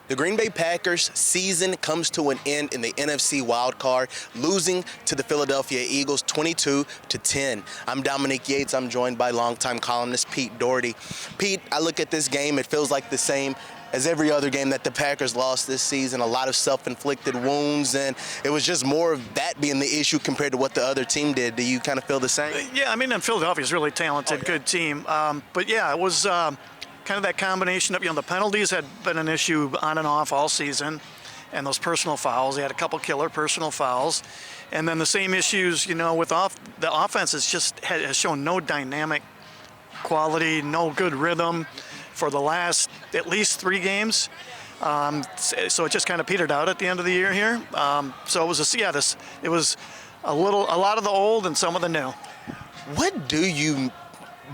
The Green Bay Packers season comes to an end in the NFC wildcard, losing to the Philadelphia Eagles 22-10. I'm Dominique Yates. I'm joined by longtime columnist Pete Dougherty. Pete, I look at this game, it feels like the same as every other game that the Packers lost this season. A lot of self-inflicted wounds, and it was just more of that being the issue compared to what the other team did. Do you kind of feel the same? Yeah, I mean, and Philadelphia's really talented, good team. But yeah, it was kind of that combination of, the penalties had been an issue on and off all season, and those personal fouls. They had a couple killer personal fouls. And then the same issues, with the offense has shown no dynamic quality, no good rhythm for the last at least 3 games. So it just kind of petered out at the end of the year here. So it was it was a lot of the old and some of the new. What do you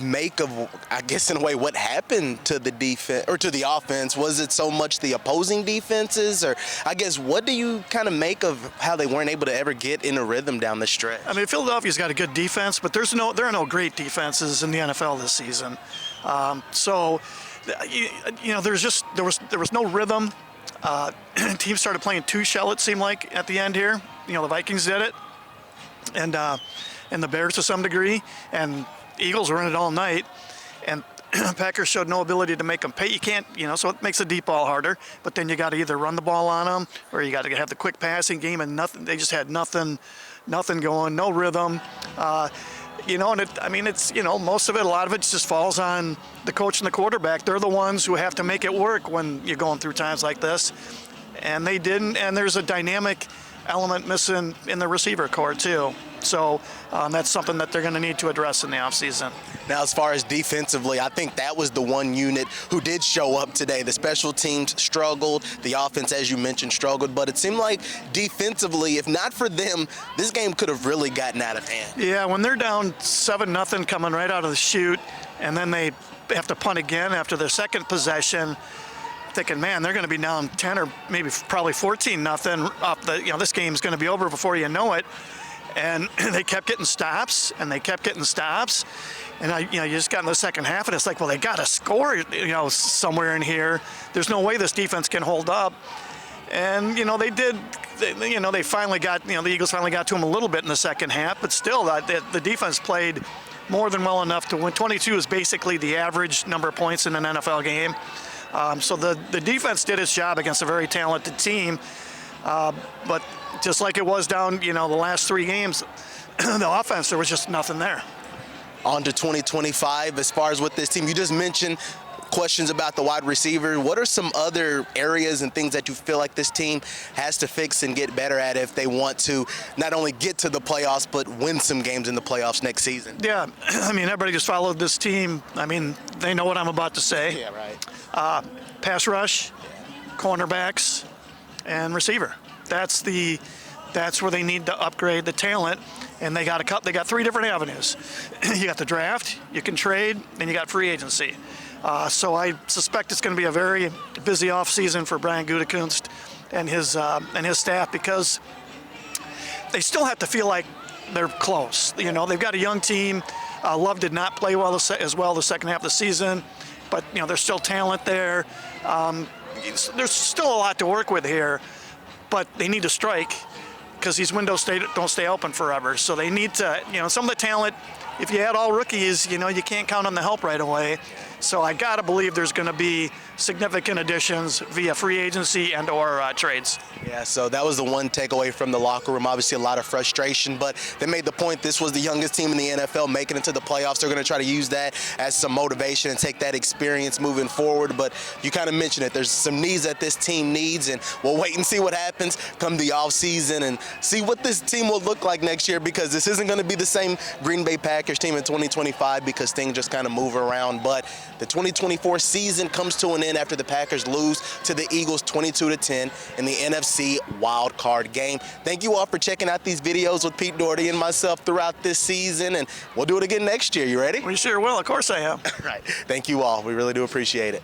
make of, I guess in a way, what happened to the defense or to the offense? Was it so much the opposing defenses, or I guess what do you kind of make of how they weren't able to ever get in a rhythm down the stretch? I mean, Philadelphia's got a good defense, but there are no great defenses in the NFL this season. So there was no rhythm. Teams started playing 2 shell, it seemed like, at the end here. The Vikings did it, and the Bears to some degree, and Eagles were in it all night, and Packers showed no ability to make them pay. You can't, so it makes the deep ball harder, but then you got to either run the ball on them or you got to have the quick passing game, and nothing. They just had nothing going, no rhythm. And it's most of it, a lot of it just falls on the coach and the quarterback. They're the ones who have to make it work when you're going through times like this, and they didn't. And there's a dynamic element missing in the receiver corps too. So that's something that they're going to need to address in the offseason. Now, as far as defensively, I think that was the one unit who did show up today. The special teams struggled. The offense, as you mentioned, struggled. But it seemed like defensively, if not for them, this game could have really gotten out of hand. Yeah, when they're down 7-0 coming right out of the chute, and then they have to punt again after their second possession, thinking, man, they're going to be down 10 or maybe probably 14-0 off the, this game's going to be over before you know it. And they kept getting stops, and you just got in the second half, and it's like, well, they got to score, somewhere in here. There's no way this defense can hold up. And, they did, they finally got, the Eagles finally got to them a little bit in the second half, but still, the defense played more than well enough to win. 22 is basically the average number of points in an NFL game. So the defense did its job against a very talented team, but just like it was down, the last 3 games, the offense, there was just nothing there. On to 2025, as far as with this team, you just mentioned questions about the wide receiver. What are some other areas and things that you feel like this team has to fix and get better at if they want to not only get to the playoffs, but win some games in the playoffs next season? Yeah, I mean, everybody just followed this team. I mean, they know what I'm about to say. Yeah, right. Pass rush, cornerbacks, and receiver. That's where they need to upgrade the talent, and they got 3 different avenues. You got the draft, you can trade, and you got free agency. So I suspect it's going to be a very busy offseason for Brian Gutekunst and his staff, because they still have to feel like they're close. They've got a young team. Love did not play as well the second half of the season, but there's still talent there. There's still a lot to work with here, but they need to strike, because these windows don't stay open forever. So they need to, some of the talent, if you had all rookies, you can't count on the help right away. So I got to believe there's going to be significant additions via free agency and or trades. Yeah, so that was the one takeaway from the locker room. Obviously a lot of frustration, but they made the point this was the youngest team in the NFL making it to the playoffs. They're going to try to use that as some motivation and take that experience moving forward. But you kind of mentioned it. There's some needs that this team needs, and we'll wait and see what happens come the offseason and see what this team will look like next year, because this isn't going to be the same Green Bay Packers team in 2025, because things just kind of move around. But the 2024 season comes to an end after the Packers lose to the Eagles 22-10 in the NFC wild card game. Thank you all for checking out these videos with Pete Dougherty and myself throughout this season, and we'll do it again next year. You ready? We sure will. Of course I am. All right. Thank you all. We really do appreciate it.